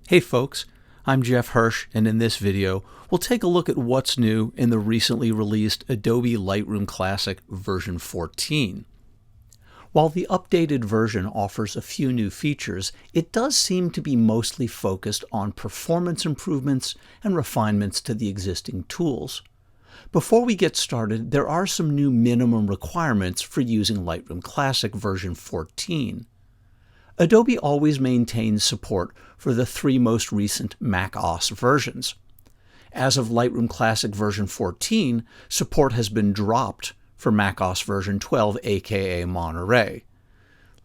Hey folks, I'm Jeff Hirsch, and in this video, we'll take a look at what's new in the recently released Adobe Lightroom Classic version 14. While the updated version offers a few new features, it does seem to be mostly focused on performance improvements and refinements to the existing tools. Before we get started, there are some new minimum requirements for using Lightroom Classic version 14. Adobe always maintains support for the three most recent Mac OS versions. As of Lightroom Classic version 14, support has been dropped for Mac OS version 12, aka Monterey.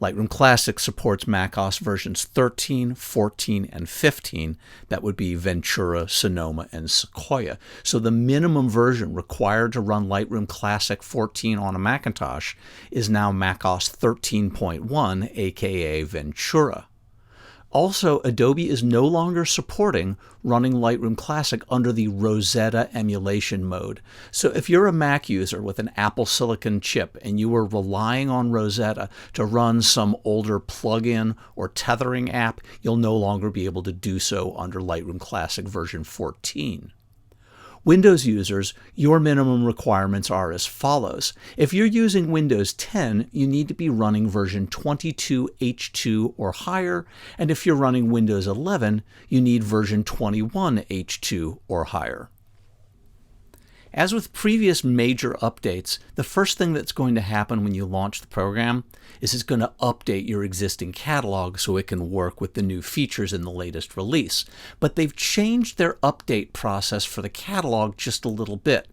Lightroom Classic supports Mac OS versions 13, 14, and 15. That would be Ventura, Sonoma, and Sequoia. So the minimum version required to run Lightroom Classic 14 on a Macintosh is now Mac OS 13.1, aka Ventura. Also, Adobe is no longer supporting running Lightroom Classic under the Rosetta emulation mode. So if you're a Mac user with an Apple Silicon chip and you were relying on Rosetta to run some older plugin or tethering app, you'll no longer be able to do so under Lightroom Classic version 14. Windows users, your minimum requirements are as follows. If you're using Windows 10, you need to be running version 22H2 or higher, and if you're running Windows 11, you need version 21H2 or higher. As with previous major updates, the first thing that's going to happen when you launch the program is it's going to update your existing catalog so it can work with the new features in the latest release. But they've changed their update process for the catalog just a little bit.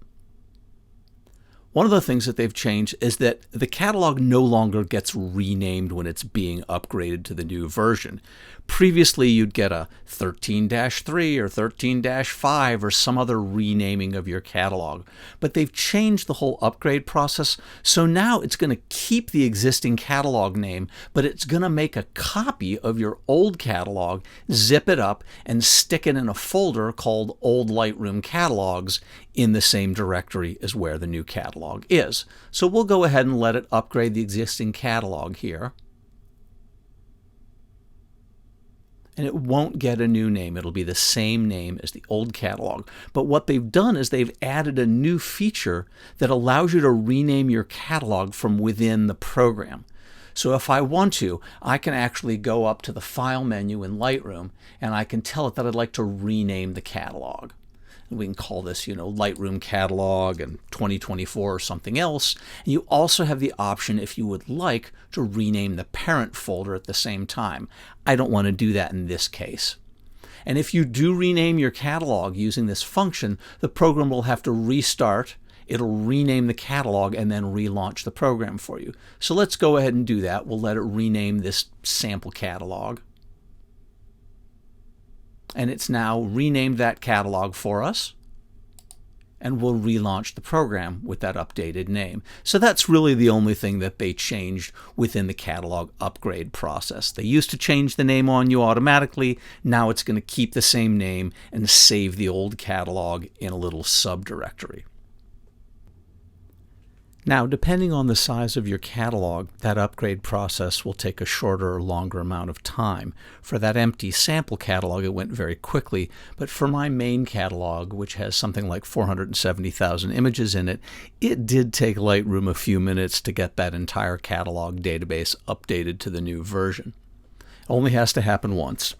One of the things that they've changed is that the catalog no longer gets renamed when it's being upgraded to the new version. Previously, you'd get a 13-3 or 13-5 or some other renaming of your catalog. But they've changed the whole upgrade process, so now it's going to keep the existing catalog name, but it's going to make a copy of your old catalog, zip it up, and stick it in a folder called Old Lightroom Catalogs in the same directory as where the new catalog is. So we'll go ahead and let it upgrade the existing catalog here. And it won't get a new name. It'll be the same name as the old catalog. But what they've done is they've added a new feature that allows you to rename your catalog from within the program. So if I want to, I can actually go up to the File menu in Lightroom, and I can tell it that I'd like to rename the catalog. We can call this, Lightroom Catalog and 2024 or something else. And you also have the option, if you would like, to rename the parent folder at the same time. I don't want to do that in this case. And if you do rename your catalog using this function, the program will have to restart. It'll rename the catalog and then relaunch the program for you. So let's go ahead and do that. We'll let it rename this sample catalog. And it's now renamed that catalog for us, and we'll relaunch the program with that updated name. So that's really the only thing that they changed within the catalog upgrade process. They used to change the name on you automatically. Now it's going to keep the same name and save the old catalog in a little subdirectory. Now, depending on the size of your catalog, that upgrade process will take a shorter or longer amount of time. For that empty sample catalog, it went very quickly, but for my main catalog, which has something like 470,000 images in it, it did take Lightroom a few minutes to get that entire catalog database updated to the new version. It only has to happen once.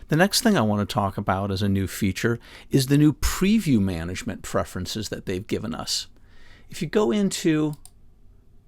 The next thing I want to talk about as a new feature is the new preview management preferences that they've given us. If you go into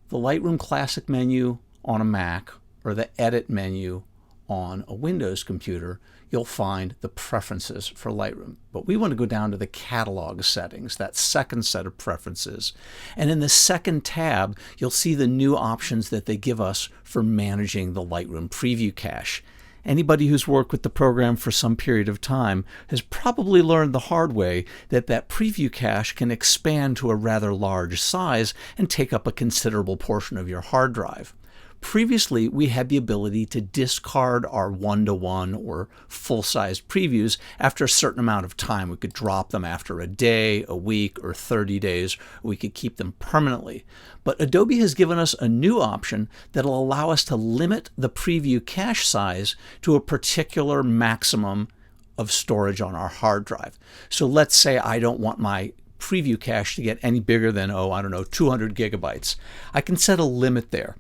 the Lightroom Classic menu on a Mac or the Edit menu on a Windows computer, you'll find the preferences for Lightroom. But we want to go down to the catalog settings, that second set of preferences. And in the second tab, you'll see the new options that they give us for managing the Lightroom preview cache. Anybody who's worked with the program for some period of time has probably learned the hard way that that preview cache can expand to a rather large size and take up a considerable portion of your hard drive. Previously, we had the ability to discard our one-to-one or full-size previews after a certain amount of time. We could drop them after a day, a week, or 30 days. We could keep them permanently. But Adobe has given us a new option that will allow us to limit the preview cache size to a particular maximum of storage on our hard drive. So let's say I don't want my preview cache to get any bigger than, 200 gigabytes. I can set a limit there.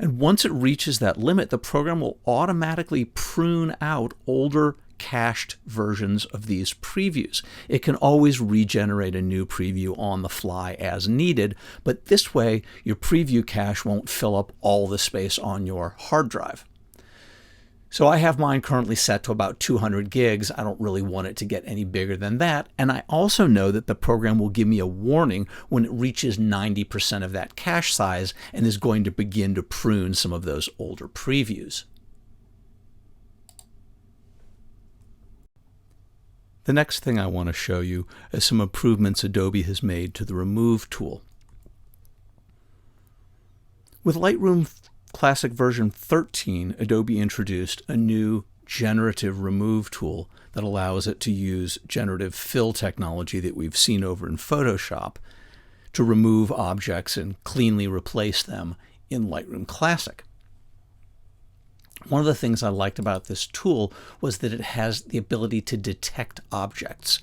And once it reaches that limit, the program will automatically prune out older cached versions of these previews. It can always regenerate a new preview on the fly as needed, but this way your preview cache won't fill up all the space on your hard drive. So I have mine currently set to about 200 gigs. I don't really want it to get any bigger than that. And I also know that the program will give me a warning when it reaches 90% of that cache size and is going to begin to prune some of those older previews. The next thing I want to show you is some improvements Adobe has made to the Remove tool. With Lightroom Classic version 13, Adobe introduced a new generative remove tool that allows it to use generative fill technology that we've seen over in Photoshop to remove objects and cleanly replace them in Lightroom Classic. One of the things I liked about this tool was that it has the ability to detect objects.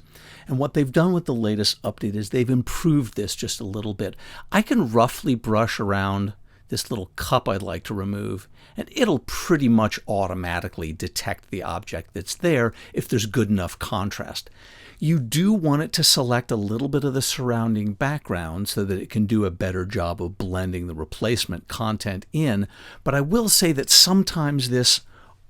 And what they've done with the latest update is they've improved this just a little bit. I can roughly brush around this little cup I'd like to remove, and it'll pretty much automatically detect the object that's there if there's good enough contrast. You do want it to select a little bit of the surrounding background so that it can do a better job of blending the replacement content in, but I will say that sometimes this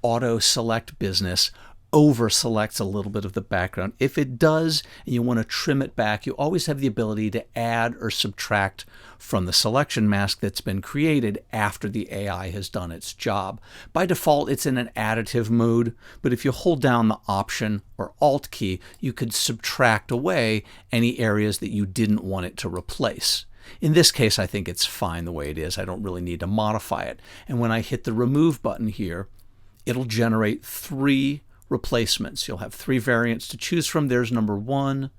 auto select business over selects a little bit of the background. If it does and you want to trim it back, you always have the ability to add or subtract from the selection mask that's been created after the AI has done its job. By default, it's in an additive mode, but if you hold down the Option or Alt key, you could subtract away any areas that you didn't want it to replace. In this case, I think it's fine the way it is. I don't really need to modify it. And when I hit the Remove button here, it'll generate 3 replacements. You'll have 3 variants to choose from. There's number 1,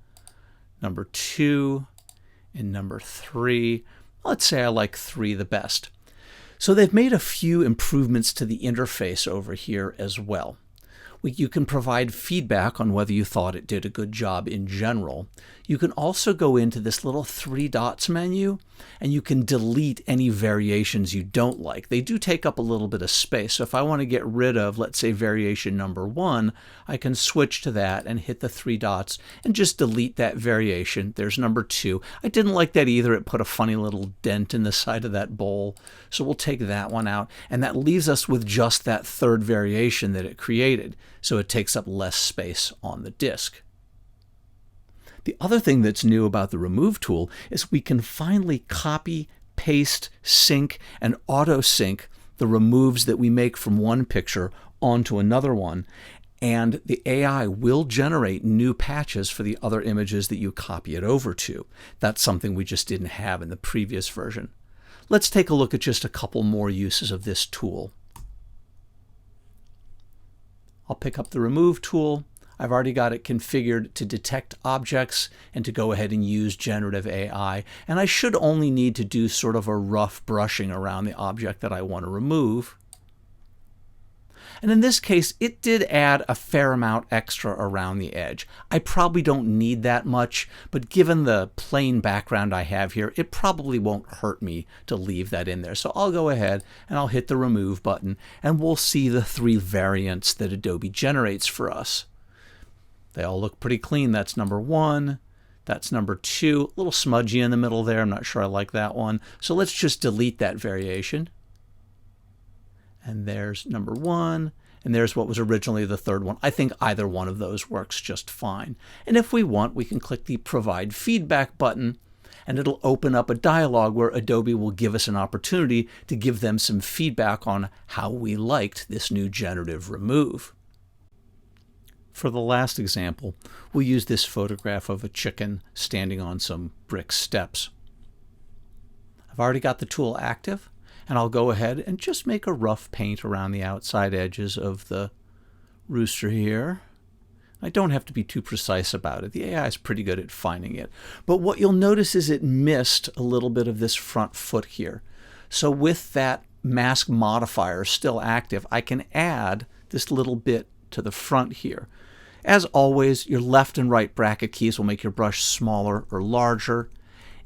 number 2, and number 3. Let's say I like 3 the best. So they've made a few improvements to the interface over here as well. You can provide feedback on whether you thought it did a good job in general. You can also go into this little 3 dots menu and you can delete any variations you don't like. They do take up a little bit of space. So if I want to get rid of, let's say, variation number 1, I can switch to that and hit the 3 dots and just delete that variation. There's number 2. I didn't like that either. It put a funny little dent in the side of that bowl. So we'll take that one out. And that leaves us with just that 3rd variation that it created. So it takes up less space on the disk. The other thing that's new about the Remove tool is we can finally copy, paste, sync, and auto-sync the removes that we make from one picture onto another one, and the AI will generate new patches for the other images that you copy it over to. That's something we just didn't have in the previous version. Let's take a look at just a couple more uses of this tool. I'll pick up the Remove tool. I've already got it configured to detect objects and to go ahead and use generative AI. And I should only need to do sort of a rough brushing around the object that I want to remove. And in this case, it did add a fair amount extra around the edge. I probably don't need that much, but given the plain background I have here, it probably won't hurt me to leave that in there. So I'll go ahead and I'll hit the Remove button, and we'll see the 3 variants that Adobe generates for us. They all look pretty clean. That's number 1. That's number 2. A little smudgy in the middle there. I'm not sure I like that one. So let's just delete that variation. And there's number 1, and there's what was originally the 3rd one. I think either one of those works just fine. And if we want, we can click the Provide Feedback button, and it'll open up a dialog where Adobe will give us an opportunity to give them some feedback on how we liked this new generative remove. For the last example, we'll use this photograph of a chicken standing on some brick steps. I've already got the tool active, And I'll go ahead and just make a rough paint around the outside edges of the rooster here. I don't have to be too precise about it. The AI is pretty good at finding it. But what you'll notice is it missed a little bit of this front foot here. So with that mask modifier still active, I can add this little bit to the front here. As always, your left and right bracket keys will make your brush smaller or larger.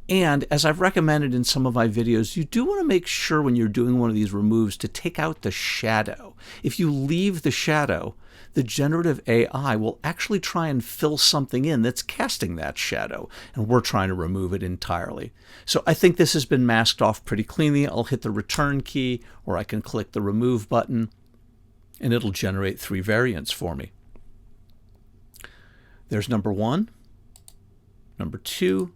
And as I've recommended in some of my videos, you do want to make sure when you're doing one of these removes to take out the shadow. If you leave the shadow, the generative AI will actually try and fill something in that's casting that shadow, and we're trying to remove it entirely. So I think this has been masked off pretty cleanly. I'll hit the return key, or I can click the remove button, and it'll generate 3 variants for me. There's number 1, number 2,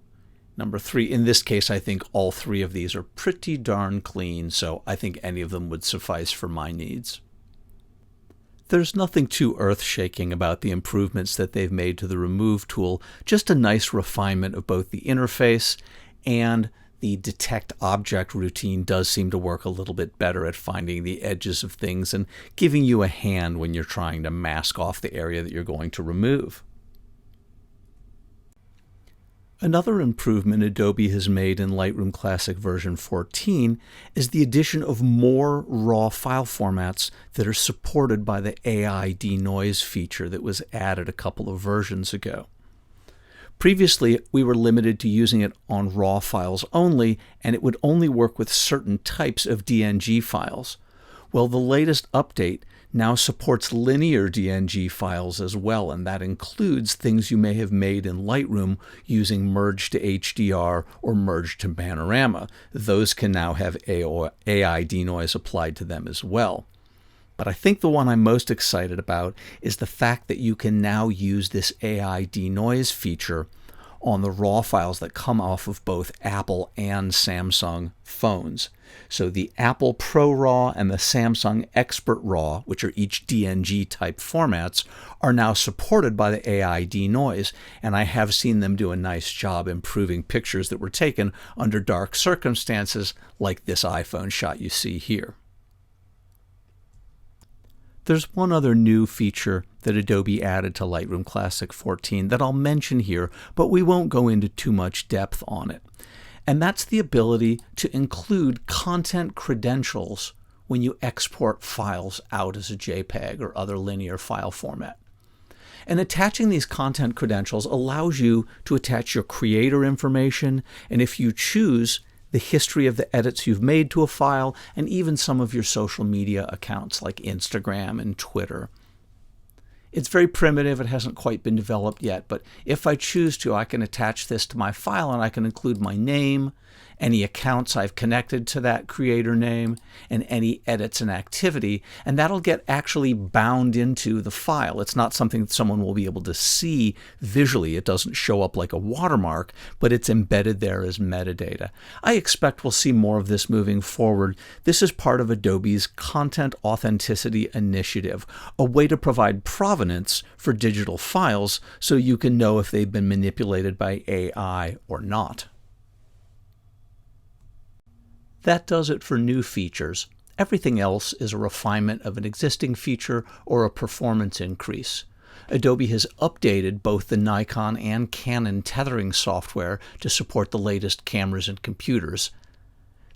number 3. In this case, I think all 3 of these are pretty darn clean, so I think any of them would suffice for my needs. There's nothing too earth-shaking about the improvements that they've made to the Remove tool, just a nice refinement of both the interface, and the Detect Object routine does seem to work a little bit better at finding the edges of things and giving you a hand when you're trying to mask off the area that you're going to remove. Another improvement Adobe has made in Lightroom Classic version 14 is the addition of more raw file formats that are supported by the AI denoise feature that was added a couple of versions ago. Previously, we were limited to using it on raw files only, and it would only work with certain types of DNG files. Well, the latest update now supports linear DNG files as well, and that includes things you may have made in Lightroom using Merge to HDR or Merge to Panorama. Those can now have AI denoise applied to them as well. But I think the one I'm most excited about is the fact that you can now use this AI denoise feature on the raw files that come off of both Apple and Samsung phones. So the Apple Pro RAW and the Samsung Expert RAW, which are each DNG type formats, are now supported by the AI denoise, and I have seen them do a nice job improving pictures that were taken under dark circumstances like this iPhone shot you see here. There's one other new feature that Adobe added to Lightroom Classic 14 that I'll mention here, but we won't go into too much depth on it. And that's the ability to include content credentials when you export files out as a JPEG or other linear file format. And attaching these content credentials allows you to attach your creator information, and if you choose, the history of the edits you've made to a file, and even some of your social media accounts like Instagram and Twitter. It's very primitive, it hasn't quite been developed yet, but if I choose to, I can attach this to my file and I can include my name, any accounts I've connected to that creator name, and any edits and activity, and that'll get actually bound into the file. It's not something that someone will be able to see visually. It doesn't show up like a watermark, but it's embedded there as metadata. I expect we'll see more of this moving forward. This is part of Adobe's Content Authenticity Initiative, a way to provide provenance for digital files so you can know if they've been manipulated by AI or not. That does it for new features. Everything else is a refinement of an existing feature or a performance increase. Adobe has updated both the Nikon and Canon tethering software to support the latest cameras and computers.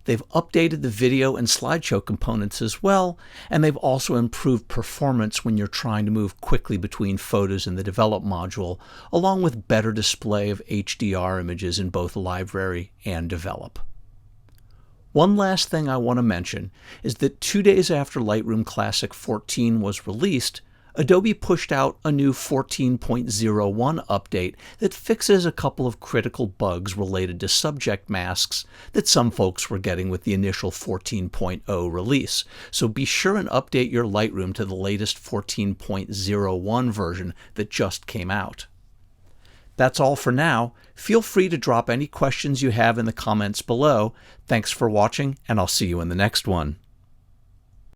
They've updated the video and slideshow components as well, and they've also improved performance when you're trying to move quickly between photos in the Develop module, along with better display of HDR images in both Library and Develop. One last thing I want to mention is that 2 days after Lightroom Classic 14 was released, Adobe pushed out a new 14.01 update that fixes a couple of critical bugs related to subject masks that some folks were getting with the initial 14.0 release. So be sure and update your Lightroom to the latest 14.01 version that just came out. That's all for now. Feel free to drop any questions you have in the comments below. Thanks for watching, and I'll see you in the next one.